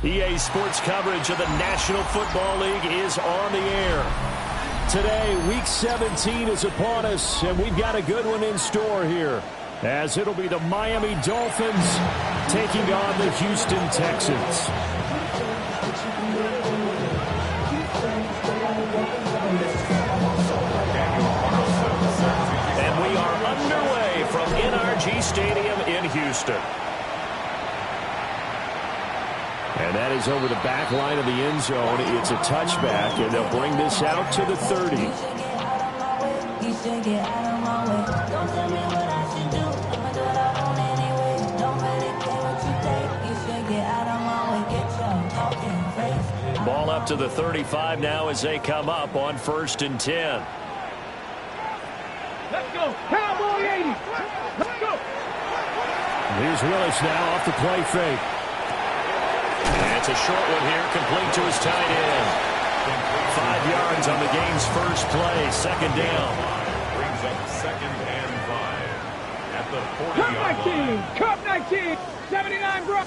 EA Sports coverage of the National Football League is on the air. Today, Week 17 is upon us, and we've got a good one in store here, as it'll be the Miami Dolphins taking on the Houston Texans. And we are underway from NRG Stadium in Houston. And that is over the back line of the end zone. It's a touchback, and they'll bring this out to the 30. Ball up to the 35 now as they come up on 1st and 10. Let's go. Cowboy 80. Let's go. Here's Willis now off the play fake. And it's a short one here, complete to his tight end. 5 yards on the game's first play, second down. Brings up 2nd and 5 at the 40-yard line. Cup 19, 79 bro.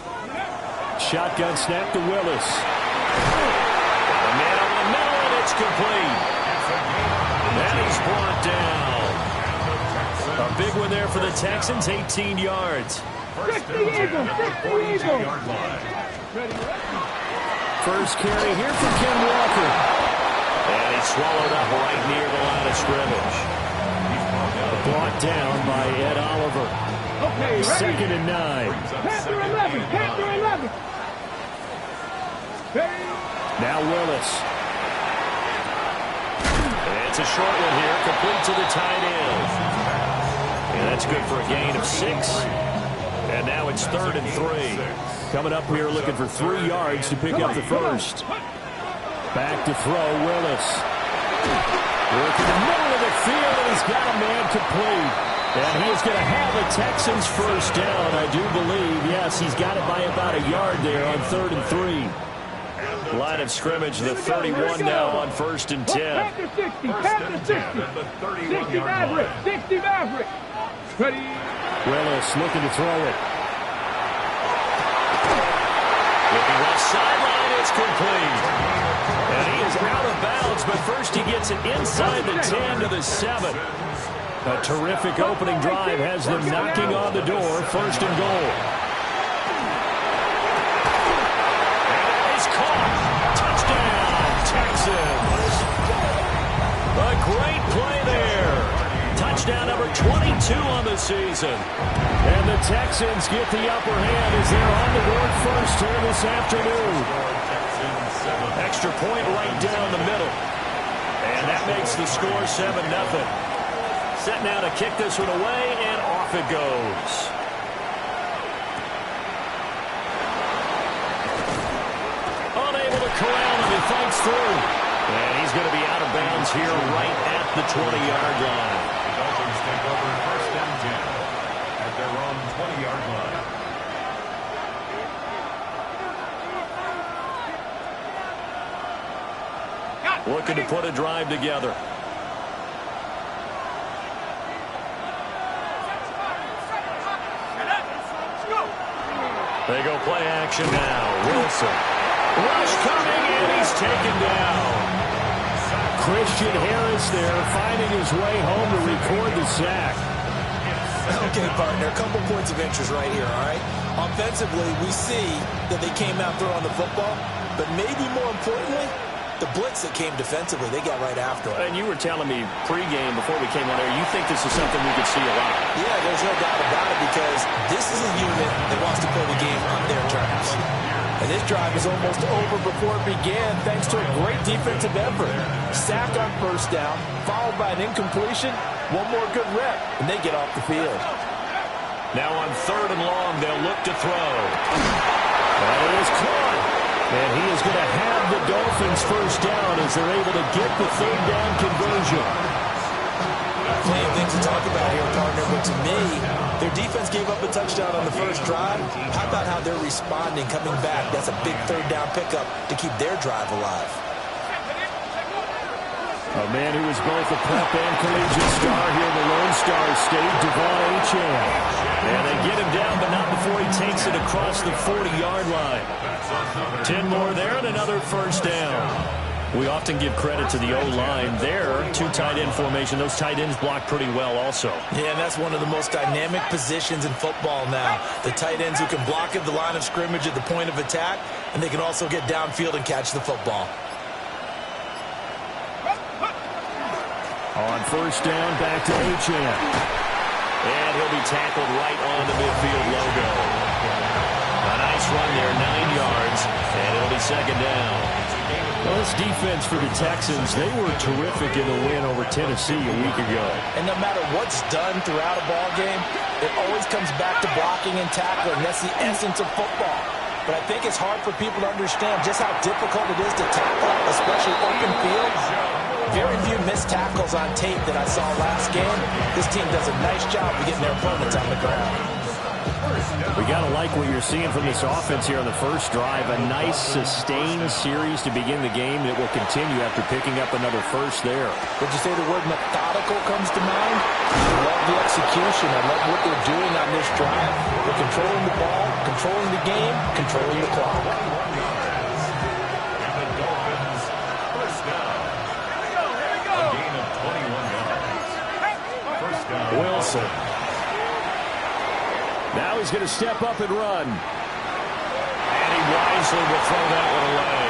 Shotgun snap to Willis. The man on the middle, and it's complete. And he's brought down. A big one there for the Texans, 18 yards. First Eagle. First carry here for Ken Walker. And he's swallowed up right near the line of scrimmage. Brought down by Ed Oliver. Okay, 2nd and 9. Panther 11. Now Willis. And it's a short one here, complete to the tight end. And that's good for a gain of 6. And now it's 3rd and 3. Coming up here looking for 3 yards to pick up the first. Back to throw, Willis. Working the middle of the field, and he's got a man complete. And he is going to have the Texans first down, I do believe. Yes, he's got it by about a yard there on 3rd and 3. Line of scrimmage, the 31 now on 1st and 10. Panther 60. 60 Maverick. Ready. Willis looking to throw it. Looking left sideline, it's complete. And he is out of bounds, but first he gets it inside the 10 to the 7. A terrific opening drive has them knocking on the door, 1st and goal. And it's caught. Touchdown, Texans. A great play there. Touchdown number 22 on the season. And the Texans get the upper hand as they're on the board first here this afternoon. Extra point right down the middle. And that makes the score 7-0. Set now to kick this one away, and off it goes. Unable to corral him, he fights through. And he's going to be out of bounds here right at the 20-yard line. The Dolphins take over 1st and 10 at their own 20-yard line. Looking to put a drive together. They go play action now. Wilson. Rush coming, and he's taken down. Christian Harris there finding his way home to record the sack. Okay, partner, a couple points of interest right here, all right? Offensively, we see that they came out throwing the football, but maybe more importantly, the blitz that came defensively, they got right after it. And you were telling me pregame before we came on air, you think this is something we could see a lot. Yeah, there's no doubt about it because this is a unit that wants to play the game on their terms. And this drive is almost over before it began thanks to a great defensive effort. Sack on 1st down, followed by an incompletion, one more good rep, and they get off the field. Now on 3rd and long, they'll look to throw. And it is caught. And he is going to have the Dolphins first down as they're able to get the 3rd down conversion. Plenty of things to talk about here, partner, but to me, their defense gave up a touchdown on the first drive. How about how they're responding, coming back? That's a big 3rd down pickup to keep their drive alive. A man who was both a prep and collegiate star here in the Lone All-Star State, Devon Achane. And they get him down, but not before he takes it across the 40-yard line. 10 more there and another first down. We often give credit to the O-line there. Two tight end formation. Those tight ends block pretty well also. Yeah, and that's one of the most dynamic positions in football now. The tight ends who can block at the line of scrimmage at the point of attack, and they can also get downfield and catch the football. On first down, back to Achane. And he'll be tackled right on the midfield logo. A nice run there, 9 yards, and it'll be second down. Well, this defense for the Texans, they were terrific in the win over Tennessee a week ago. And no matter what's done throughout a ball game, it always comes back to blocking and tackling. That's the essence of football. But I think it's hard for people to understand just how difficult it is to tackle, especially open field. Very few missed tackles on tape that I saw last game. This team does a nice job of getting their opponents on the ground. We got to like what you're seeing from this offense here on the first drive. A nice, sustained series to begin the game that will continue after picking up another first there. Would you say the word methodical comes to mind? I love the execution. I love what they're doing on this drive. They're controlling the ball, controlling the game, controlling the clock. Wilson. Now he's going to step up and run. And he wisely will throw that one away.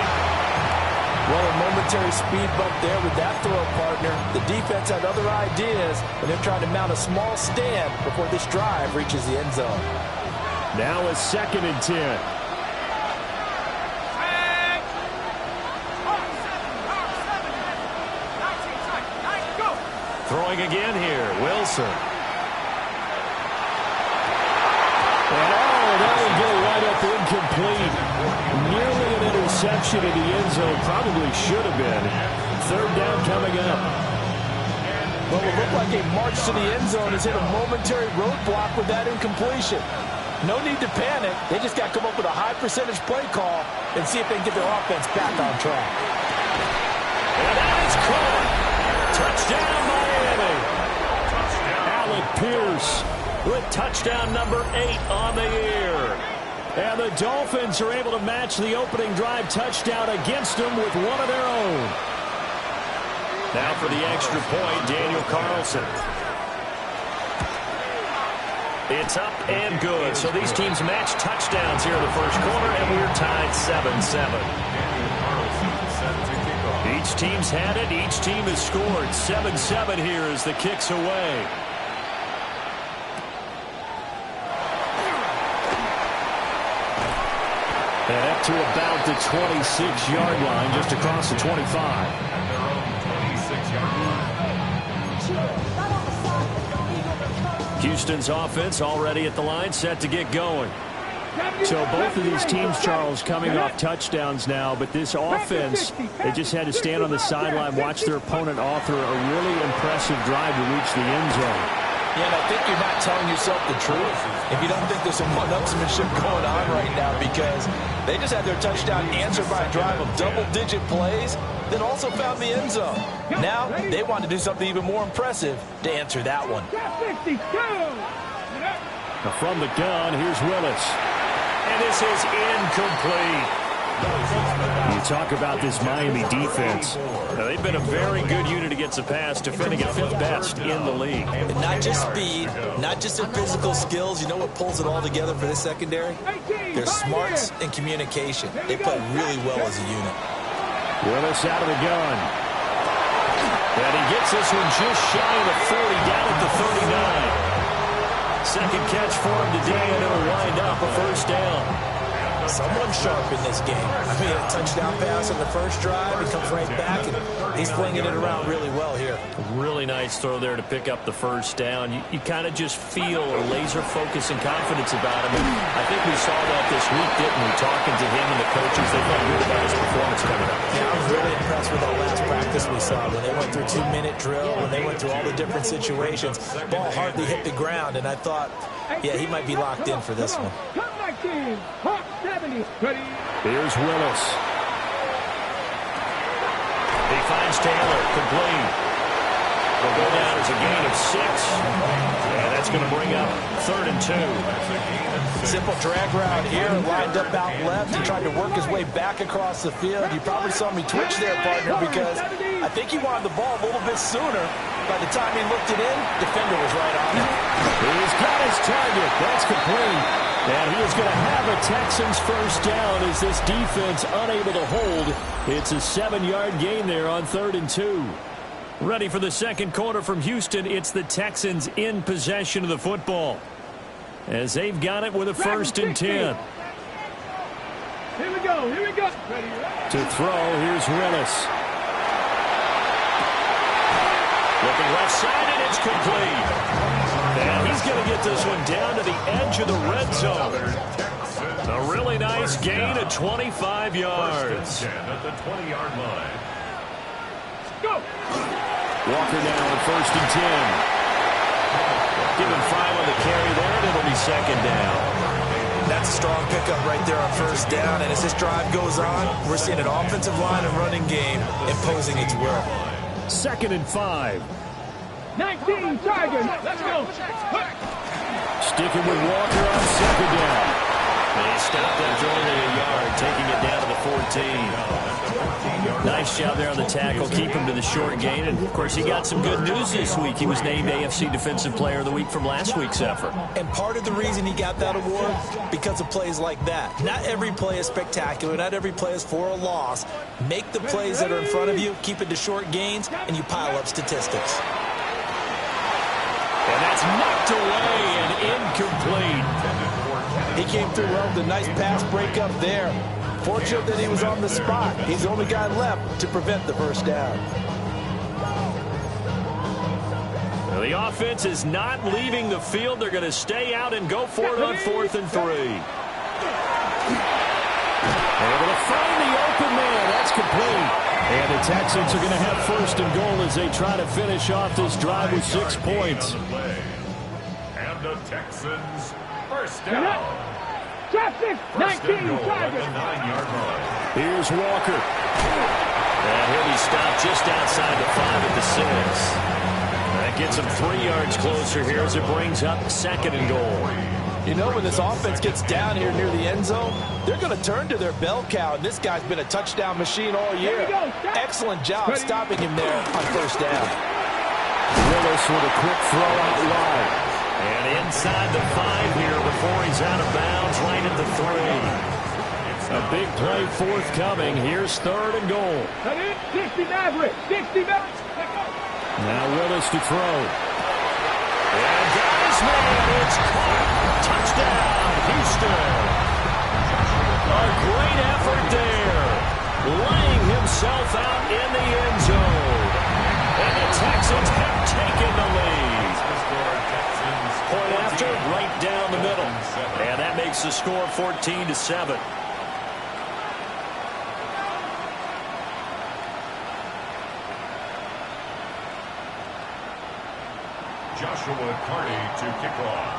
Well, a momentary speed bump there with that throw, partner. The defense had other ideas, and they're trying to mount a small stand before this drive reaches the end zone. Now a 2nd and 10. Throwing again here, Wilson. And that will go right up incomplete. Nearly an interception in the end zone. Probably should have been. Third down coming up. Well, it looked like a march to the end zone has hit a momentary roadblock with that incompletion. No need to panic. They just got to come up with a high percentage play call and see if they can get their offense back on track. And that is caught. Touchdown, Miami. Alec Pierce with touchdown number 8 on the year. And the Dolphins are able to match the opening drive touchdown against them with one of their own. Now for the extra point, Daniel Carlson. It's up and good. So these teams match touchdowns here in the first quarter, and we're tied 7-7. Each team's had it. Each team has scored. 7-7 here as the kick's away. And up to about the 26-yard line, just across the 25. Houston's offense already at the line, set to get going. So both of these teams, Charles, coming off touchdowns now, but this offense, they just had to stand on the sideline, watch their opponent author a really impressive drive to reach the end zone. Yeah, and I think you're not telling yourself the truth if you don't think there's some one-upsmanship going on right now, because they just had their touchdown answered by a drive of double-digit plays, then also found the end zone. Now they want to do something even more impressive to answer that one. Now from the gun, here's Willis. And this is incomplete. You talk about this Miami defense. Now, they've been a very good unit against the pass, defending at 5th best in the league. And not just speed, not just their physical skills. You know what pulls it all together for this secondary? Their smarts and communication. They play really well as a unit. Willis out of the gun. And he gets this one just shy of the 40, down at the 39. Second catch for him today, and it'll wind up a first down. Someone sharp in this game. I mean, a touchdown pass on the first drive. He comes right back, and he's flinging it around really well here. Really nice throw there to pick up the first down. You kind of just feel a laser focus and confidence about him. And I think we saw that this week, didn't we? Talking to him and the coaches, they felt good about his performance coming up. Yeah, I was really impressed with that last practice we saw when they went through 2-minute drill, when they went through all the different situations. Ball hardly hit the ground, and I thought, yeah, he might be locked in for this one. Here's Willis. He finds Taylor, complete. will go down as a gain of 6. And that's going to bring up 3rd and 2. Simple drag route here, lined up out left. He tried to work his way back across the field. You probably saw me twitch there, partner, because I think he wanted the ball a little bit sooner. By the time he looked it in, defender was right on him. He's got his target. That's complete. And he is going to have a Texans first down as this defense unable to hold. It's a 7-yard gain there on 3rd and 2. Ready for the second quarter from Houston. It's the Texans in possession of the football, as they've got it with a 1st and 10. Here we go. To throw, here's Willis. Looking left side, and it's complete. And he's going to get this one down to the edge of the red zone. A really nice gain of 25 yards. At the 20-yard line. Go. Walker now on 1st and 10. Give him 5 on the carry there, and it'll be 2nd down. That's a strong pickup right there on 1st down. And as this drive goes on, we're seeing an offensive line and running game imposing its will. 2nd and 5. 19 Tigers. Let's go. Sticking with Walker on 2nd down. And he stopped after only a yard, taking it down to the 14. Nice job there on the tackle. Keep him to the short gain. And, of course, he got some good news this week. He was named AFC Defensive Player of the Week from last week's effort. And part of the reason he got that award, because of plays like that. Not every play is spectacular. Not every play is for a loss. Make the plays that are in front of you, keep it to short gains, and you pile up statistics. And that's knocked away and incomplete. He came through well with a nice pass breakup there. Fortunate that he was on the spot. He's the only guy left to prevent the first down. Well, the offense is not leaving the field. They're going to stay out and go for it on 4th and 3. Able to find the open man. That's complete. And the Texans are going to have 1st and goal as they try to finish off this drive with 6 points. And the Texans first down. Traffic. 19 Tigers. Here's Walker. And he'll be stopped just outside the 5 at the 6. That gets him 3 yards closer here as it brings up 2nd and goal. You know, when this offense gets down here near the end zone, they're going to turn to their bell cow, and this guy's been a touchdown machine all year. Excellent job stopping him there on 1st down. Willis with a quick throw out wide. And inside the 5 here before he's out of bounds, right at the 3. A big play forthcoming. Here's 3rd and goal. 60 Maverick. 60 Maverick. Now Willis to throw. And guys, man, it's caught. Touchdown, Houston. A great effort there. Laying himself out in the end zone. And the Texans have taken the lead. Point after, right down the middle. And that makes the score 14-7. Joshua Carty to kick off.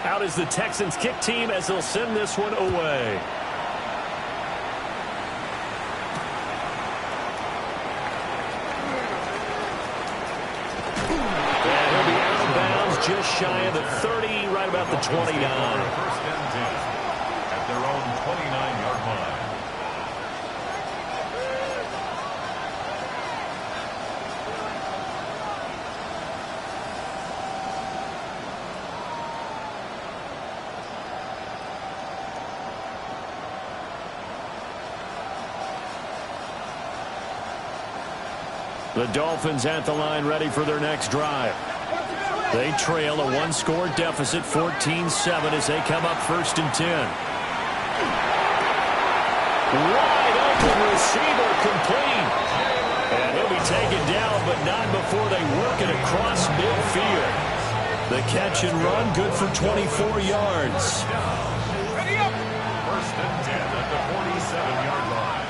Out is the Texans kick team as they'll send this one away. Just shy of the 30, right about the 29. 1st and 10 at their own 29-yard line. The Dolphins at the line, ready for their next drive. They trail a 1-score deficit, 14-7, as they come up 1st and 10. Wide open receiver, complete. And he'll be taken down, but not before they work it across midfield. The catch and run, good for 24 yards. Ready up. 1st and 10 at the 47-yard line.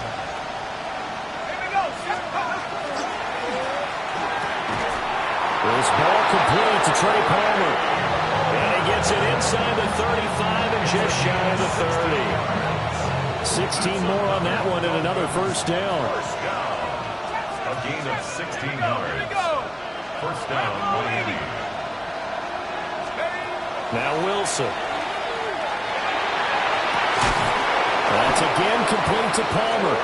Here we go. This ball complete to Trey Palmer. And he gets it inside the 35 and just shy of the 30. 16 more on that one and another 1st down. A gain of 16 yards. First down, Miami. Now Wilson. That's again complete to Palmer.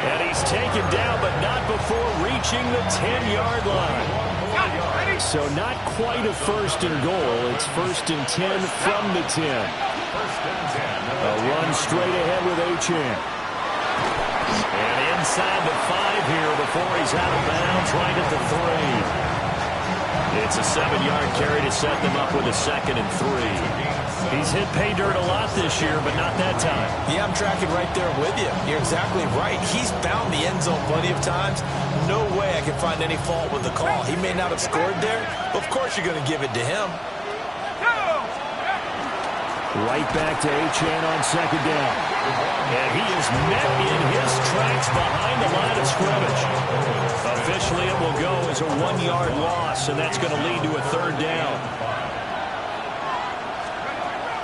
And he's taken down, but not before reaching the 10-yard line. So not quite a first and goal. It's first and 10 from the 10. A run straight ahead with Achane. And inside the 5 here before he's out of bounds, right at the 3. It's a 7-yard carry to set them up with a 2nd and 3. He's hit pay dirt a lot this year, but not that time. Yeah, I'm tracking right there with you. You're exactly right. He's found the end zone plenty of times. No way I can find any fault with the call. He may not have scored there, but of course you're going to give it to him. Right back to Achane on 2nd down. And he is met in his tracks behind the line of scrimmage. Officially, it will go as a 1-yard loss, and that's going to lead to a 3rd down.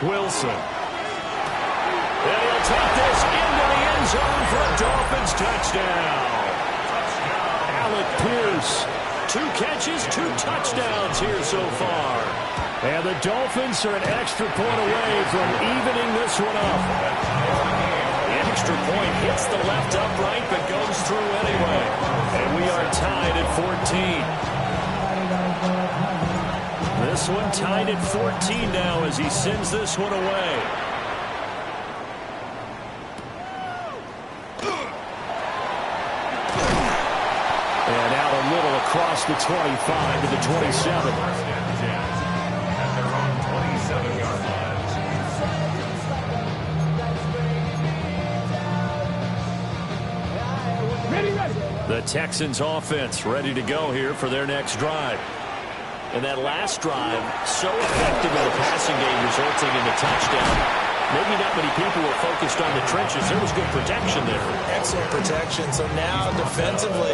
Wilson. And he'll take this into the end zone for a Dolphins touchdown. Alec Pierce. 2 catches, 2 touchdowns here so far. And the Dolphins are an extra point away from evening this one up. The extra point hits the left upright but goes through anyway. And we are tied at 14. This one tied at 14 now as he sends this one away. And out a little across the 25 to the 27. At their own 27-yard line. The Texans offense ready to go here for their next drive. And that last drive, so effective in the passing game, resulting in the touchdown. Maybe not many people were focused on the trenches. There was good protection there. Excellent protection. So now, defensively,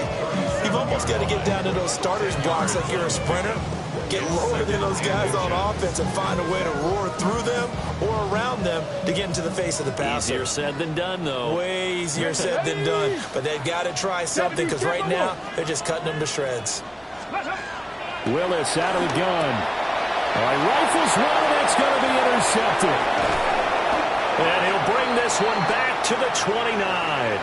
you've almost got to get down to those starters blocks like you're a sprinter. Get lower than those guys on offense and find a way to roar through them or around them to get into the face of the passer. Easier said than done, though. Way easier said than done. But they've got to try something because right now, they're just cutting them to shreds. Willis out of the gun. All right, rifles one, and it's going to be intercepted. And he'll bring this one back to the 29.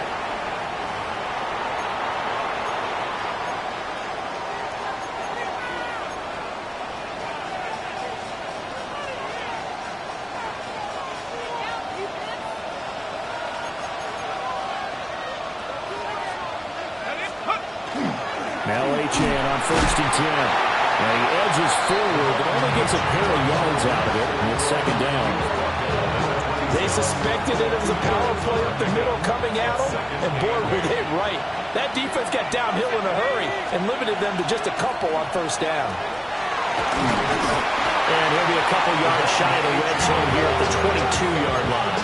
Now Achane on 1st and 10. Now he edges forward, but only gets a pair of yards out of it, and it's 2nd down. They suspected it was a power play up the middle coming at them, and boy, were they right. That defense got downhill in a hurry and limited them to just a couple on 1st down. And he'll be a couple yards shy of the red zone here at the 22-yard line.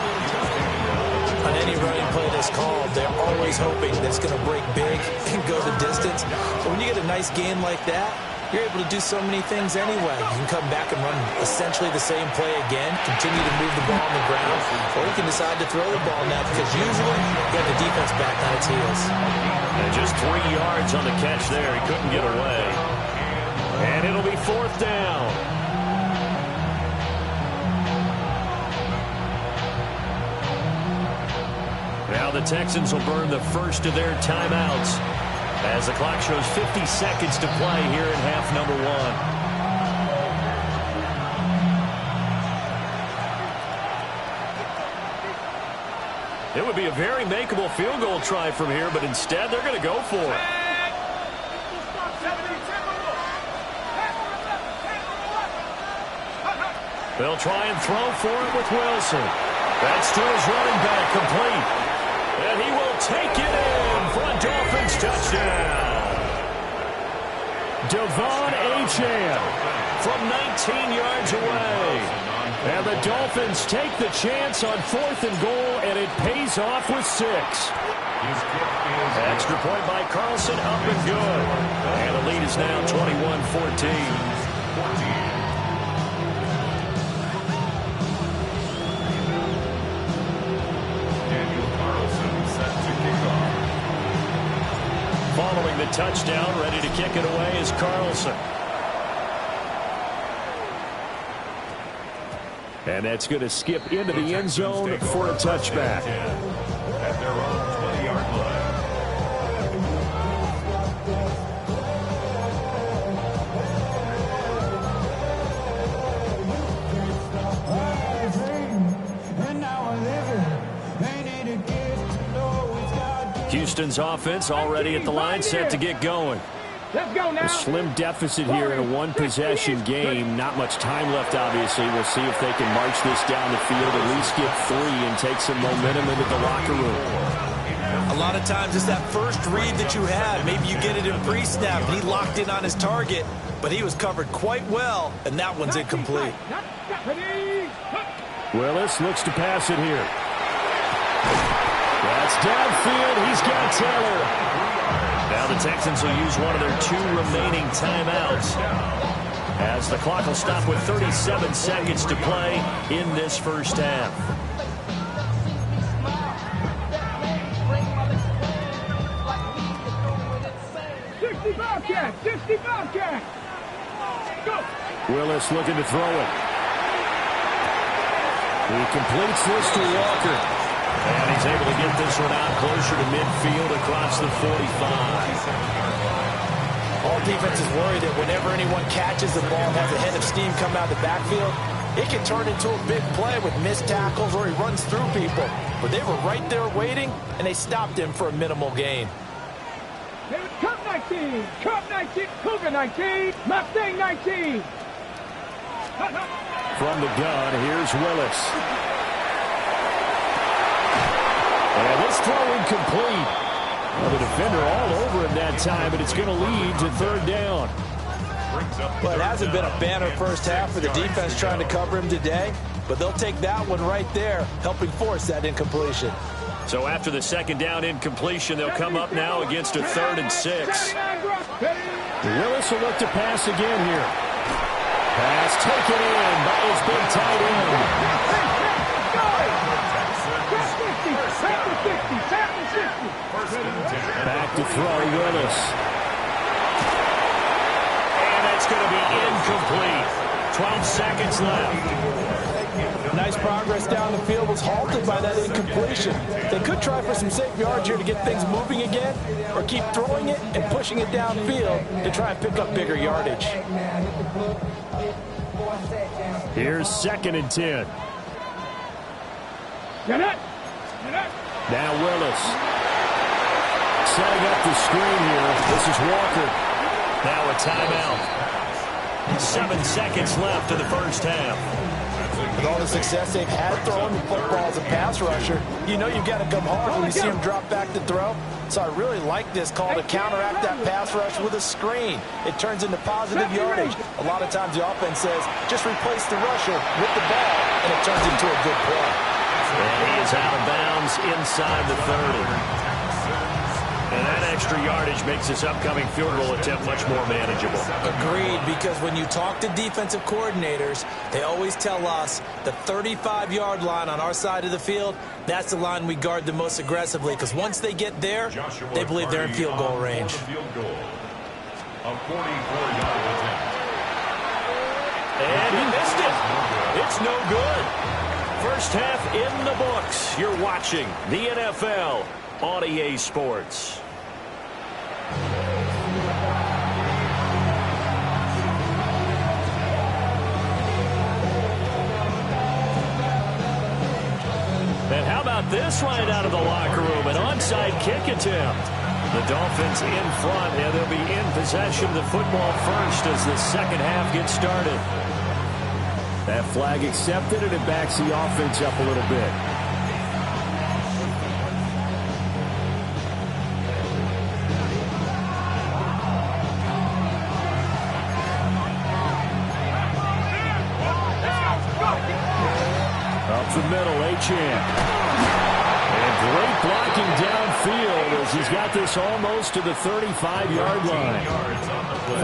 On any running play that's called, they're always hoping that it's going to break big and go the distance. But when you get a nice game like that, you're able to do so many things anyway. You can come back and run essentially the same play again, continue to move the ball on the ground, or you can decide to throw the ball now because usually you have the defense back on its heels. And just 3 yards on the catch there. He couldn't get away. And it'll be 4th down. Now the Texans will burn the first of their timeouts as the clock shows 50 seconds to play here in half number 1. It would be a very makeable field goal try from here, but instead they're going to go for it. They'll try and throw for it with Wilson. That's to his running back, complete. And he will take it in for a Dolphins touchdown. Devon Achane from 19 yards away. And the Dolphins take the chance on 4th and goal, and it pays off with 6. Extra point by Carlson, up and good. And the lead is now 21-14. following the touchdown. Ready to kick it away is Carlson. And that's going to skip into the end zone for a touchback. At their own 20-yard line. Houston's offense already at the line, set to get going. Let's go now. A slim deficit here in a one-possession game. Not much time left, obviously. We'll see if they can march this down the field, at least get 3 and take some momentum into the locker room. A lot of times it's that first read that you had. Maybe you get it in pre-snap, and he locked in on his target, but he was covered quite well, and that one's incomplete. Willis looks to pass it here. That's downfield. He's got Taylor. Now the Texans will use one of their 2 remaining timeouts, as the clock will stop with 37 seconds to play in this first half. Willis looking to throw it. He completes this to Walker. And he's able to get this one out closer to midfield across the 45. All defenses worry that whenever anyone catches the ball, has a head of steam come out of the backfield, it can turn into a big play with missed tackles or he runs through people. But they were right there waiting, and they stopped him for a minimal gain. Cup 19, Cup 19, Cougar 19, Mustang 19. From the gun, here's Willis. And this throw incomplete. Well, the defender all over him that time, but it's going to lead to 3rd down. Well, it hasn't been a banner first half for the defense trying to cover him today, but they'll take that one right there, helping force that incompletion. So after the 2nd down incompletion, they'll come up now against a 3rd and 6. Willis will look to pass again here. Pass taken in by his big tight end. Back to throw, Willis. And that's going to be incomplete. 12 seconds left. Nice progress down the field, was halted by that incompletion. They could try for some safe yards here to get things moving again, or keep throwing it and pushing it downfield to try and pick up bigger yardage. Here's 2nd and 10. Now Willis. Setting up the screen here. This is Walker. Now a timeout. 7 seconds left in the first half. With all the success they've had throwing the football as a pass rusher, you know you've got to come hard when you see him drop back to throw. So I really like this call to counteract that pass rush with a screen. It turns into positive yardage. A lot of times the offense says, just replace the rusher with the ball, and it turns into a good play. And he is out of bounds inside the 30. And that extra yardage makes this upcoming field goal attempt much more manageable. Agreed, because when you talk to defensive coordinators, they always tell us the 35-yard line on our side of the field, that's the line we guard the most aggressively, because once they get there, they believe they're in field goal range. A 44-yard attempt. And he missed it. It's no good. First half in the books. You're watching the NFL on EA Sports. And how about this right out of the locker room? An onside kick attempt. The Dolphins in front, and they'll be in possession of the football first as the second half gets started. That flag accepted, and it backs the offense up a little bit. Up the middle, Achane. And great blocking downfield as he's got this almost to the 35-yard line.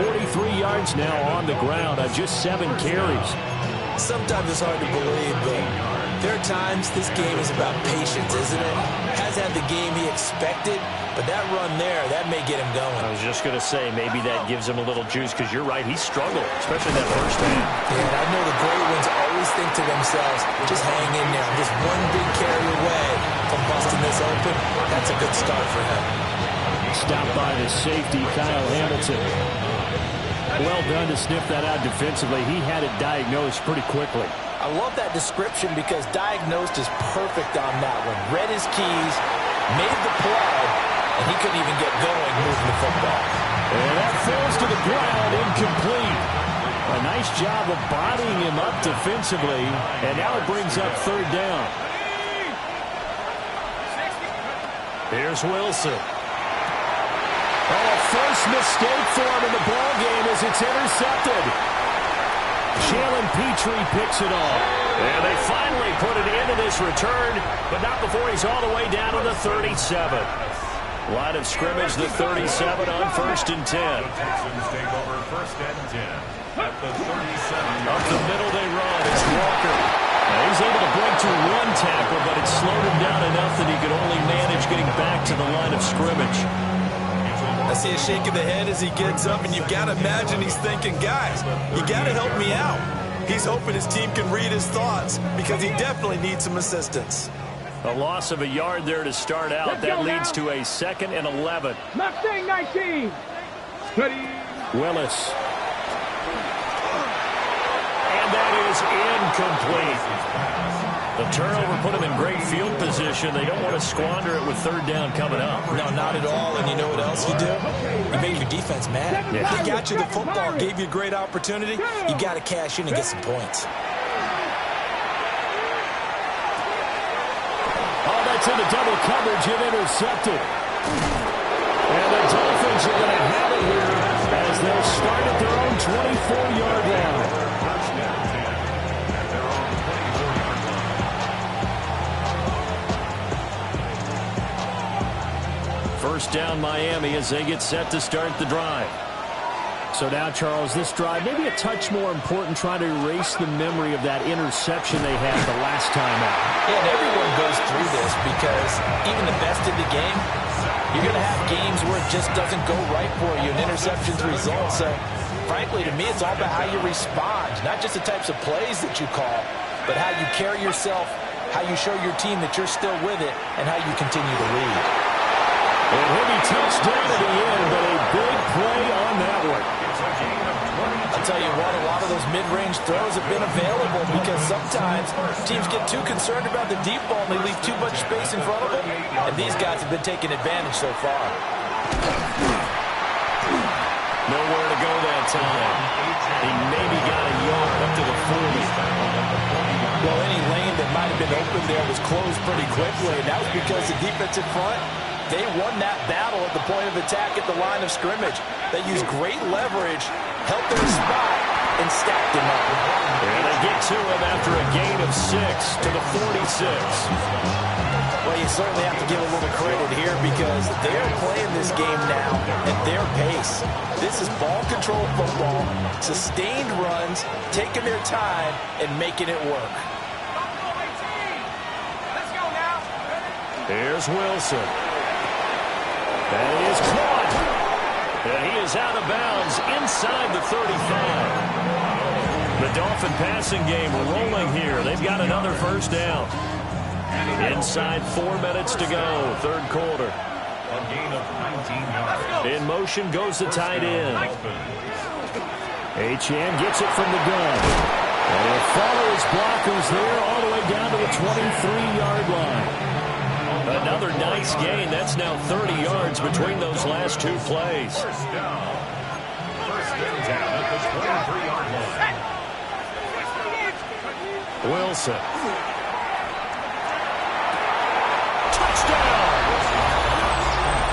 43 yards now on the ground on just 7 carries. Sometimes it's hard to believe, but there are times this game is about patience, isn't it? Has hasn't had the game he expected, but that run there, that may get him going. I was just going to say, maybe that gives him a little juice, because you're right, he struggled, especially that first half. Yeah, and I know the great ones always think to themselves, just hang in there. I'm just one big carry away from busting this open. That's a good start for him. Stopped by the safety, Kyle Hamilton. Well done to sniff that out defensively. He had it diagnosed pretty quickly. I love that description because diagnosed is perfect on that one. Read his keys, made the play, and he couldn't even get going moving the football. And that falls to the ground, incomplete. A nice job of bodying him up defensively, and now it brings up third down. Here's Wilson. Oh, a first mistake for him in the ball game as it's intercepted. Jalen Petrie picks it off. And they finally put it into this return, but not before he's all the way down to the 37. Line of scrimmage, the 37 on 1st and 10. Texans take over 1st and 10 at the 37. Up the middle they run. It's Walker. Now he's able to break through one tackle, but it slowed him down enough that he could only manage getting back to the line of scrimmage. I see a shake of the head as he gets up, and you've got to imagine he's thinking, guys, you got to help me out. He's hoping his team can read his thoughts because he definitely needs some assistance. A loss of a yard there to start out. That leads to a 2nd and 11. Mustang 19. Steady. Willis. And that is incomplete. The turnover put him in great field position. They don't want to squander it with third down coming up. No, not at all. And you know what else you do? You make your defense mad. Yeah. He got you the football, gave you a great opportunity. You got to cash in and get some points. Oh, that's into double coverage and intercepted. And the Dolphins are going to have it here as they'll start at their own 24-yard line. First down Miami as they get set to start the drive. So now, Charles, this drive maybe a touch more important, trying to erase the memory of that interception they had the last time out. Yeah, and everyone goes through this because even the best in the game, you're going to have games where it just doesn't go right for you, and interceptions result. So, frankly, to me, it's all about how you respond, not just the types of plays that you call, but how you carry yourself, how you show your team that you're still with it, and how you continue to lead. A heavy touchdown at the end, but a big play on that one. I'll tell you what, a lot of those mid-range throws have been available because sometimes teams get too concerned about the deep ball and they leave too much space in front of them, and these guys have been taking advantage so far. Nowhere to go that time. He maybe got a yard up to the 40. Well, any lane that might have been open there was closed pretty quickly, and that was because the defensive front, they won that battle at the point of attack at the line of scrimmage. They used great leverage, held their spot, and stacked him up. And they get to him after a gain of 6 to the 46. Well, you certainly have to give a little credit here because they're playing this game now at their pace. This is ball control football, sustained runs, taking their time, and making it work. Here's Wilson. And he is caught. And he is out of bounds inside the 35. The Dolphin passing game rolling here. They've got another first down. Inside 4 minutes to go, third quarter. A gain of 19 yards. In motion goes the tight end. Achane gets it from the gun. And he'll follow his blockers there all the way down to the 23-yard line. Another nice gain. That's now 30 yards between those last 2 plays. First down. First and 10 at the 23-yard line. Wilson. Touchdown!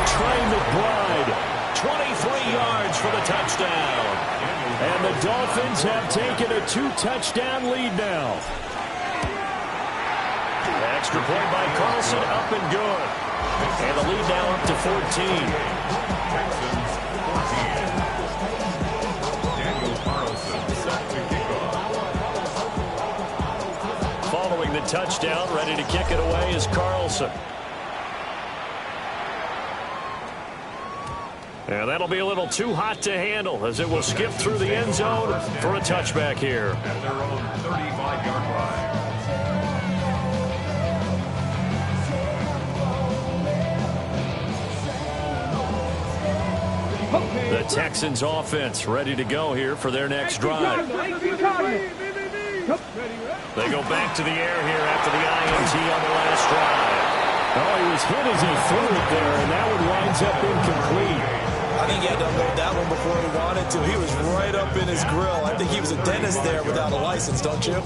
Trey McBride, 23 yards for the touchdown. And the Dolphins have taken a 2-touchdown lead now. Extra point by Carlson, up and good. And the lead now up to 14. Texans 14. Daniel Carlson set to kick off. Following the touchdown, ready to kick it away is Carlson. And that'll be a little too hot to handle as it will skip through the end zone for a touchback here. At their own 35-yard line. The Texans offense ready to go here for their next drive. They go back to the air here after the INT on the last drive. Oh, he was hit as he threw it there, and that one winds up incomplete. I think he had to unload that one before he wanted to. He was right up in his grill. I think he was a dentist there without a license, don't you?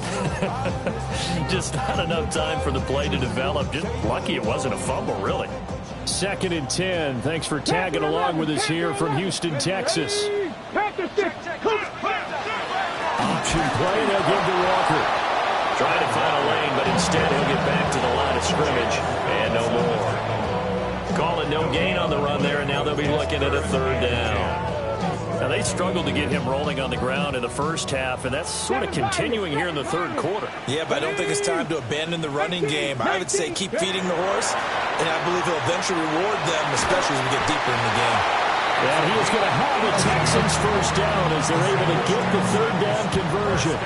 Just not enough time for the play to develop. Just lucky it wasn't a fumble, really. 2nd and 10. Thanks for tagging along with us here from Houston, Texas. Option Play, they'll give to Walker. Trying to find a lane, but instead he'll get back to the line of scrimmage and no more. Call it no gain on the run there, and now they'll be looking at a 3rd down. Now, they struggled to get him rolling on the ground in the first half, and that's sort of continuing here in the 3rd quarter. Yeah, but I don't think it's time to abandon the running game. I would say keep feeding the horse, and I believe he'll eventually reward them, especially as we get deeper in the game. And he is going to have the Texans first down as they're able to get the 3rd down conversion.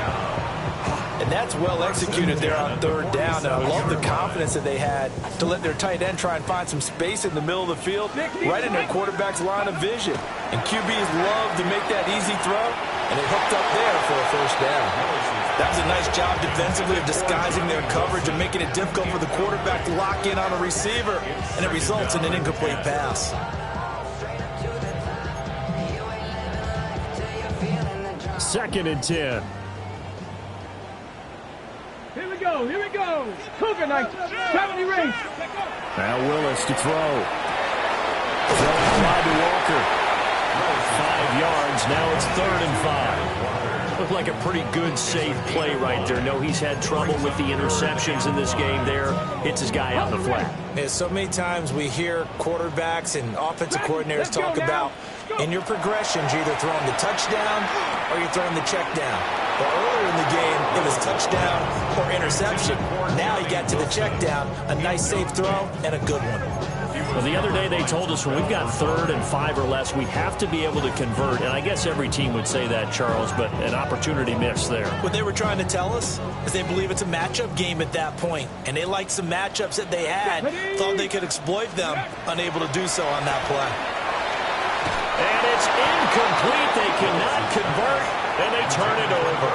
And that's well executed there on 3rd down. And I love the confidence that they had to let their tight end try and find some space in the middle of the field, right in their quarterback's line of vision. And QBs love to make that easy throw, and they hooked up there for a first down. That was a nice job defensively of disguising their coverage and making it difficult for the quarterback to lock in on a receiver, and it results in an incomplete pass. 2nd and 10. Here we go. Cougar Knights, 70 race. Now Willis to throw. Throwing wide to Walker. 5 yards. Now it's 3rd and 5. Looked like a pretty good, safe play right there. No, he's had trouble with the interceptions in this game there. Hits his guy out in the flat. Yeah, so many times we hear quarterbacks and offensive coordinators talk about in your progressions, you're either throwing the touchdown or you're throwing the check down. Well, earlier in the game, it was touchdown or interception. Now he got to the check down, a nice safe throw, and a good one. Well, the other day they told us when we've got 3rd and 5 or less, we have to be able to convert. And I guess every team would say that, Charles, but an opportunity missed there. What they were trying to tell us is they believe it's a matchup game at that point, and they liked some matchups that they had, thought they could exploit them, unable to do so on that play. And it's incomplete. They cannot convert, and they turn it over.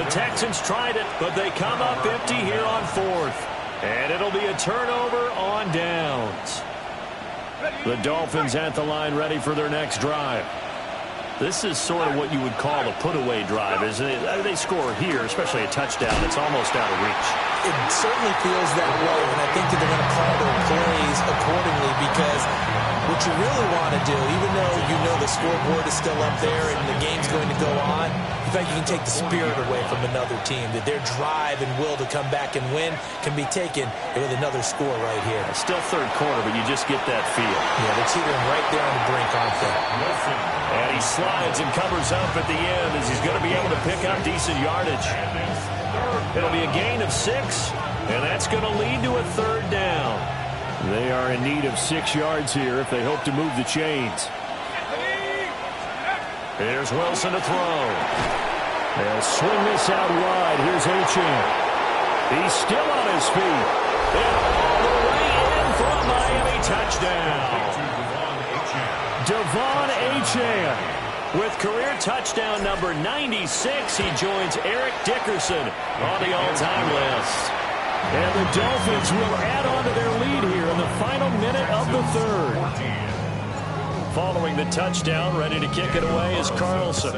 The Texans tried it, but they come up empty here on 4th. And it'll be a turnover on downs. The Dolphins at the line ready for their next drive. This is sort of what you would call a put-away drive, isn't it? They score here, especially a touchdown. It's almost out of reach. It certainly feels that way, and I think that they're going to call their plays accordingly because what you really want to do, even though you know the scoreboard is still up there and the game's going to go on, in fact, you can take the spirit away from another team, that their drive and will to come back and win can be taken with another score right here. It's still 3rd quarter, but you just get that feel. Yeah, they're teetering right there on the brink, aren't they? And he slides and covers up at the end as he's going to be able to pick up decent yardage. It'll be a gain of 6, and that's going to lead to a 3rd down. They are in need of 6 yards here if they hope to move the chains. Here's Wilson to throw. They'll swing this out wide. Here's Achane. He's still on his feet. And all the way in for a Miami touchdown. Devon Achane. With career touchdown number 96, he joins Eric Dickerson on the all-time list. And the Dolphins will add on to their lead here in the final minute of the 3rd. Following the touchdown, ready to kick it away is Carlson.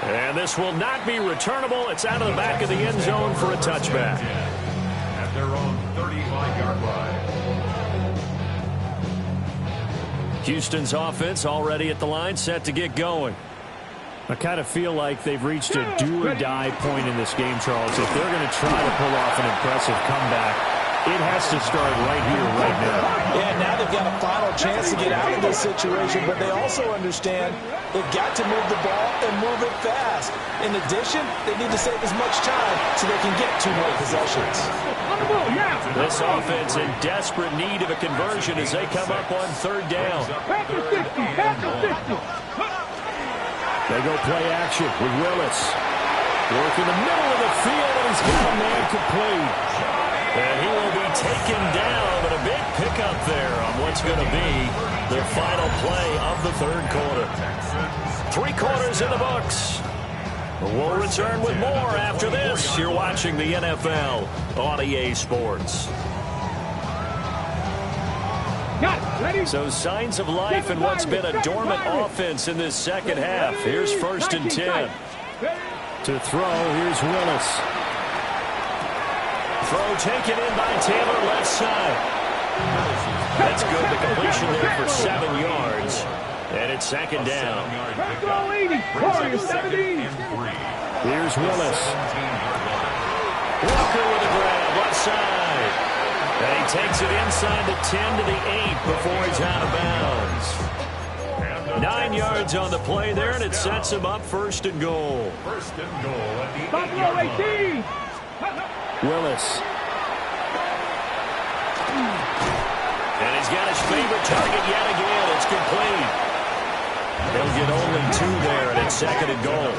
And this will not be returnable. It's out of the back of the end zone for a touchback. At their own 35-yard line. Houston's offense already at the line, set to get going. I kind of feel like they've reached a do-or-die point in this game, Charles. If they're going to try to pull off an impressive comeback, It has to start right here, right now. Yeah, now they've got a final chance to get out of this situation, but they also understand they've got to move the ball and move it fast. In addition, they need to save as much time so they can get 2 more possessions. This offense in desperate need of a conversion as they come up on 3rd down. They go play action with Willis. Work in the middle of the field, and he's got a man complete. And he will be taken down, but a big pickup there on what's going to be the final play of the 3rd quarter. 3 quarters in the books. We'll return with more after this. You're watching the NFL on EA Sports. So signs of life in what's been a dormant offense in this second half. Here's 1st and 10. To throw, here's Willis. Throw taken in by Taylor, left side. That's good. The completion there for 7 yards. And it's 2nd down. Here's Willis. Walker with a grab, left side. And he takes it inside the 10 to the 8 before he's out of bounds. 9 yards on the play there, and it sets him up 1st and goal. 1st and goal at the 8-yard line. Willis. And he's got his favorite target yet again. It's complete. They'll get only 2 there, and it's 2nd and goal.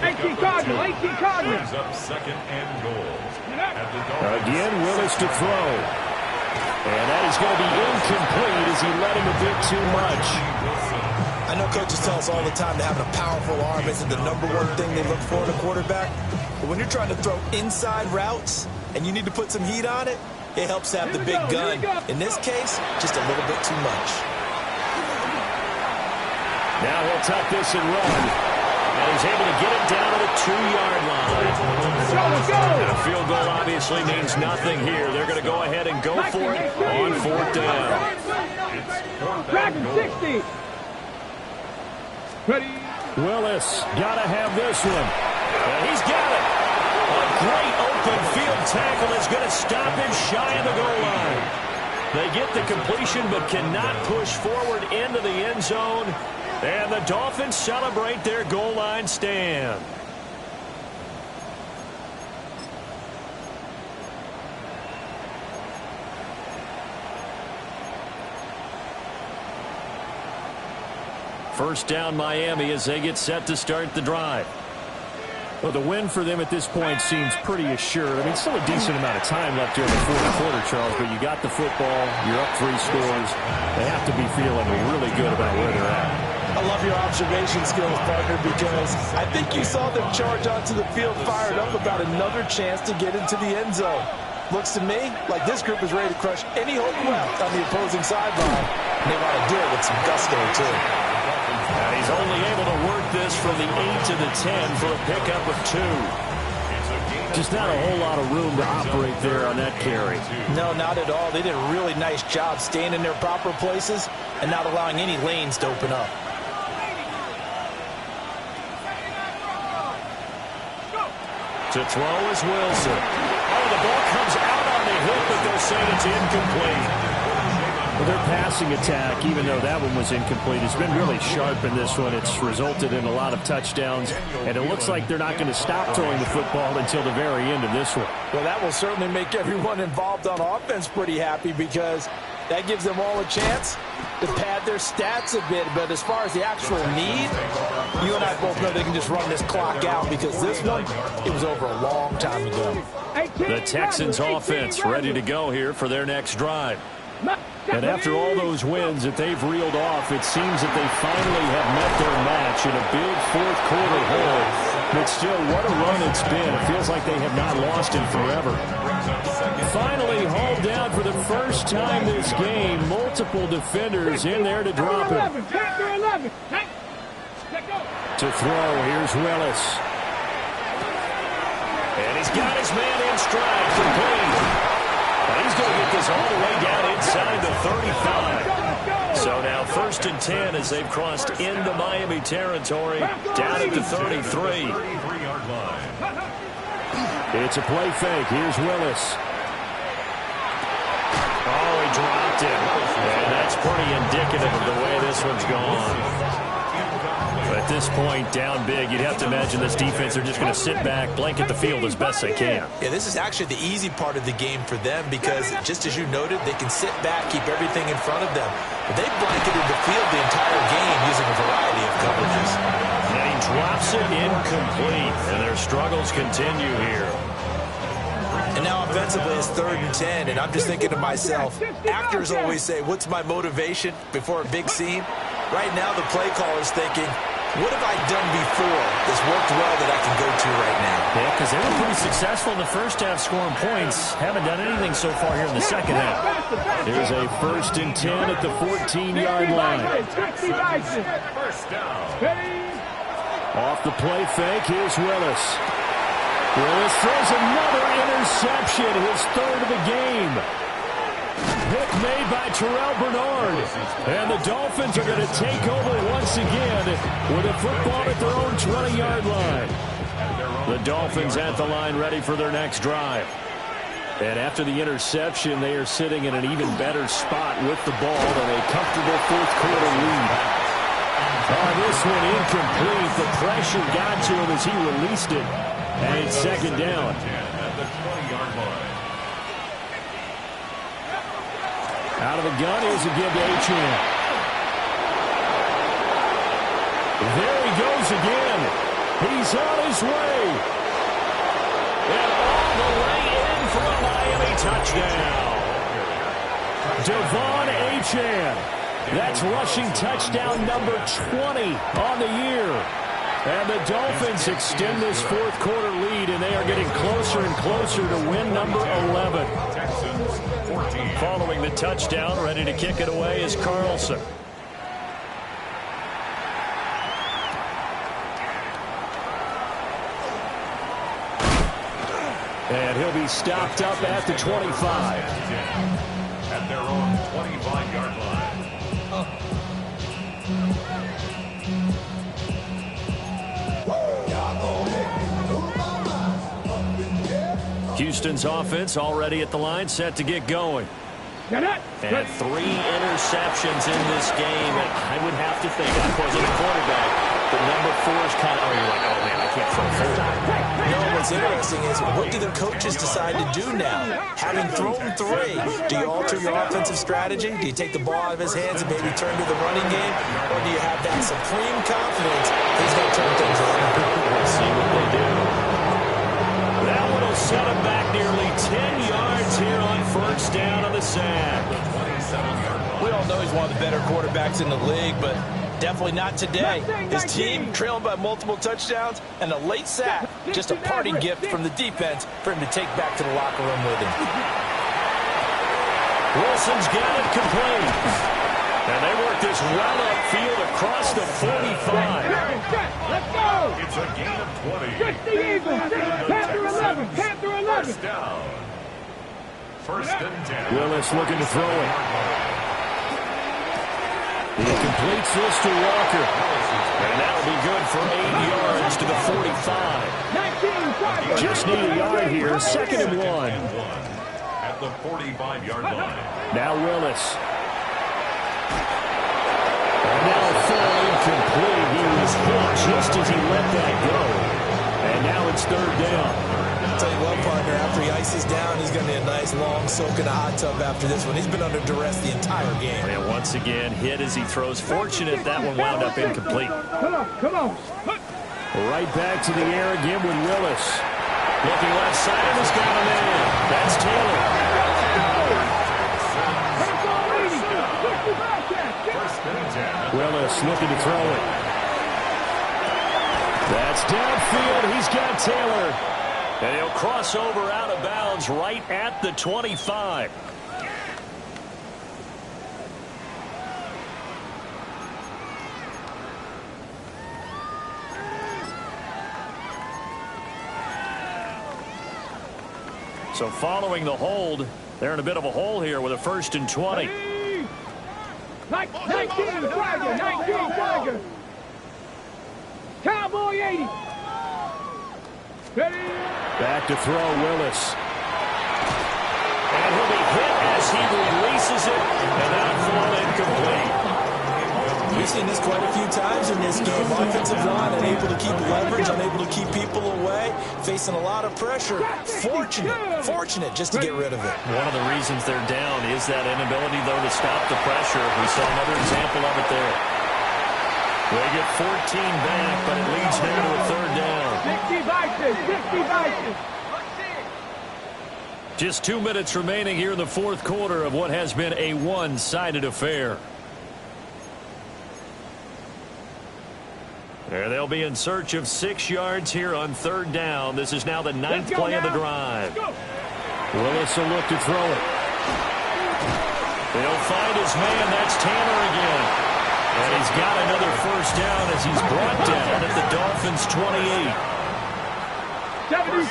18 Cardinal, 18 Cardinal. Up 2nd and goal. Again, Willis to throw. And that is going to be incomplete as he let him a bit too much. I know coaches tell us all the time that having a powerful arm isn't the #1 thing they look for in a quarterback. But when you're trying to throw inside routes and you need to put some heat on it, it helps to have the big gun. In this case, just a little bit too much. Now he'll tuck this and run. And he's able to get it down to the 2-yard line. And a field goal obviously means nothing here. They're going to go ahead and go for it on 4th down. Dragon 60. Ready. Willis, got to have this one. And he's got it. A great open field tackle is going to stop him shy of the goal line. They get the completion but cannot push forward into the end zone. And the Dolphins celebrate their goal line stand. First down Miami as they get set to start the drive. Well, the win for them at this point seems pretty assured. I mean, still a decent amount of time left here in the 4th quarter, Charles, but you got the football, you're up 3 scores. They have to be feeling really good about where they're at. I love your observation skills, partner, because I think you saw them charge onto the field fired up about another chance to get into the end zone. Looks to me like this group is ready to crush any hope left on the opposing sideline. And they want to do it with some gusto, too. And he's only able to work this from the 8 to the 10 for a pickup of 2. Just not a whole lot of room to operate there on that carry. No, not at all. They did a really nice job staying in their proper places and not allowing any lanes to open up. To throw is Wilson. Oh, the ball comes out on the hip, but they'll say it's incomplete. Well, their passing attack, even though that one was incomplete, has been really sharp in this one. It's resulted in a lot of touchdowns, and it looks like they're not going to stop throwing the football until the very end of this one. Well, that will certainly make everyone involved on offense pretty happy because that gives them all a chance to pad their stats a bit. But as far as the actual need, you and I both know they can just run this clock out because this one, it was over a long time ago. The Texans offense ready to go here for their next drive. And after all those wins that they've reeled off, it seems that they finally have met their match in a big 4th quarter haul. But still, what a run it's been. It feels like they have not lost in forever. Finally hauled down for the first time this game. Multiple defenders in there to drop him. To throw, here's Willis. And he's got his man in stride, complete. And he's going to get this all the way down inside the 35. So now 1st and 10 as they've crossed into Miami territory, down at the 33. It's a play fake. Here's Willis. Oh, he dropped it. And that's pretty indicative of the way this one's gone. At this point, down big, you'd have to imagine this defense are just going to sit back, blanket the field as best they can. Yeah, this is actually the easy part of the game for them because, just as you noted, they can sit back, keep everything in front of them. But they blanketed the field the entire game using a variety of coverages. And he drops it incomplete, and their struggles continue here. And now offensively it's 3rd and 10, and I'm just thinking to myself, actors always say, what's my motivation before a big scene? Right now the play caller's thinking, what have I done before that's worked well that I can go to right now? Yeah, because they were pretty successful in the first half scoring points. Haven't done anything so far here in the second half. Here's a 1st and 10 at the 14-yard line. Off the play fake, here's Willis. Willis throws another interception, his 3rd of the game. Pick made by Terrell Bernard. And the Dolphins are going to take over once again with a football at their own 20-yard line. The Dolphins at the line ready for their next drive. And after the interception, they are sitting in an even better spot with the ball and a comfortable 4th quarter lead. This one incomplete. The pressure got to him as he released it. And it's 2nd down. Out of the gun, here's a give to Achane. There he goes again. He's on his way. And all the way in for a Miami touchdown. Devon Achane. That's rushing touchdown number 20 on the year. And the Dolphins extend this 4th quarter lead, and they are getting closer and closer to win number 11. Following the touchdown, ready to kick it away is Carlson. And he'll be stopped up at the 25. At their own 25-yard line. Houston's offense already at the line, set to get going. And 3 interceptions in this game. I would have to think, of course, as a quarterback, the number 4 is kind of, you're like, oh, man, I can't throw 4. You know, what's interesting is, what do the coaches decide to do now? Having thrown 3, do you alter your offensive strategy? Do you take the ball out of his hands and maybe turn to the running game? Or do you have that supreme confidence he's going to turn things around? We'll see what they do. That one will set him back nearly 10 yards here on 1st down on the sack. We all know he's one of the better quarterbacks in the league, but definitely not today. His team trailing by multiple touchdowns and a late sack. Just a parting gift from the defense for him to take back to the locker room with him. Wilson's got it complete. And they work this well upfield across the 45. Let's go! It's a gain of 20. 60 Eagles, Panther 11, Panther 11. First down. 1st and 10. Willis looking to throw it. He completes this to Walker. And that'll be good for 8 yards to the 45. 19, Just need a yard here. 2nd and 1. At the 45-yard line. Now Willis. And now full incomplete. He was hit just as he let that go. And now it's 3rd down. I'll tell you what, partner, after he ices down, he's going to need a nice long soak in a hot tub after this one. He's been under duress the entire game. And once again, hit as he throws. Fortunate that one wound up incomplete. Come on. Right back to the air again with Willis. Looking left side, and he's got a man. That's Taylor. Willis looking to throw it. That's downfield. He's got Taylor. And he'll cross over out of bounds right at the 25. So following the hold, they're in a bit of a hole here with a 1st and 20. 19 Tiger. Cowboy 80. Ready? Back to throw, Willis. And he'll be hit as he releases it, and that'll fall incomplete. We've seen this quite a few times in this game. Offensive line unable to keep leverage, unable to keep people away, facing a lot of pressure. Fortunate just to get rid of it. One of the reasons they're down is that inability, though, to stop the pressure. We saw another example of it there. They get 14 back, but it leads now to a third down. 60 vices. Just 2 minutes remaining here in the fourth quarter of what has been a one-sided affair. There they'll be in search of 6 yards here on third down. This is now the 9th play of the drive. Willis will look to throw it. They'll find his man. That's Tanner again. And he's got another first down as he's brought down at the Dolphins' 28. 70,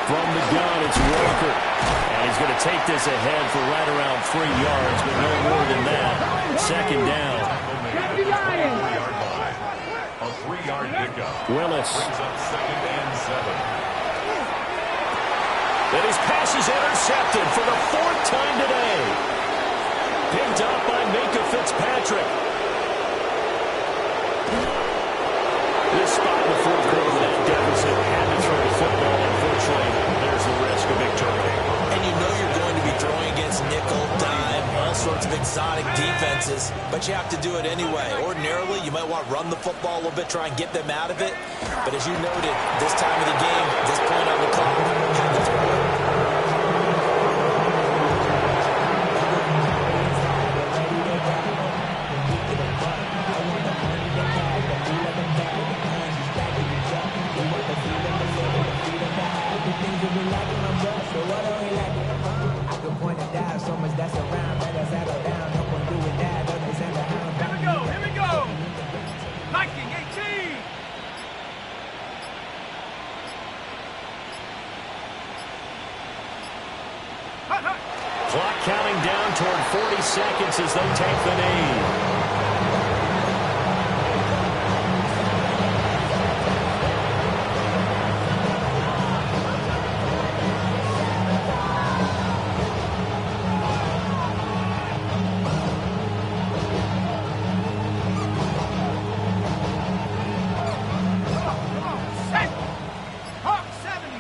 From the gun, it's Walker. And he's going to take this ahead for right around 3 yards, but no more than that. Second down. A 3-yard pickup. Willis. Brings up 2nd and 7. And his pass is intercepted for the 4th time today. Picked up by Minkah Fitzpatrick. This spot in the fourth quarter with that deficit had to throw the football. Unfortunately, there's the risk of big turnover. And you know you're going to be throwing against nickel, dime, all sorts of exotic defenses, but you have to do it anyway. Ordinarily, you might want to run the football a little bit, try and get them out of it. But as you noted, this time of the game, this point on the clock, had to throw it. Here we go. 1918. Clock counting down toward 40 seconds as they take the knee.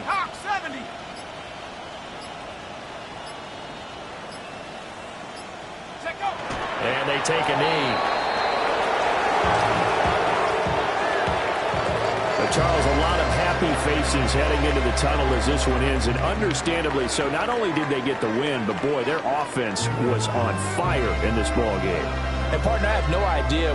Hawk 70. And they take a knee. But Charles, a lot of happy faces heading into the tunnel as this one ends, and understandably so. Not only did they get the win, but boy, their offense was on fire in this ball game. And partner, I have no idea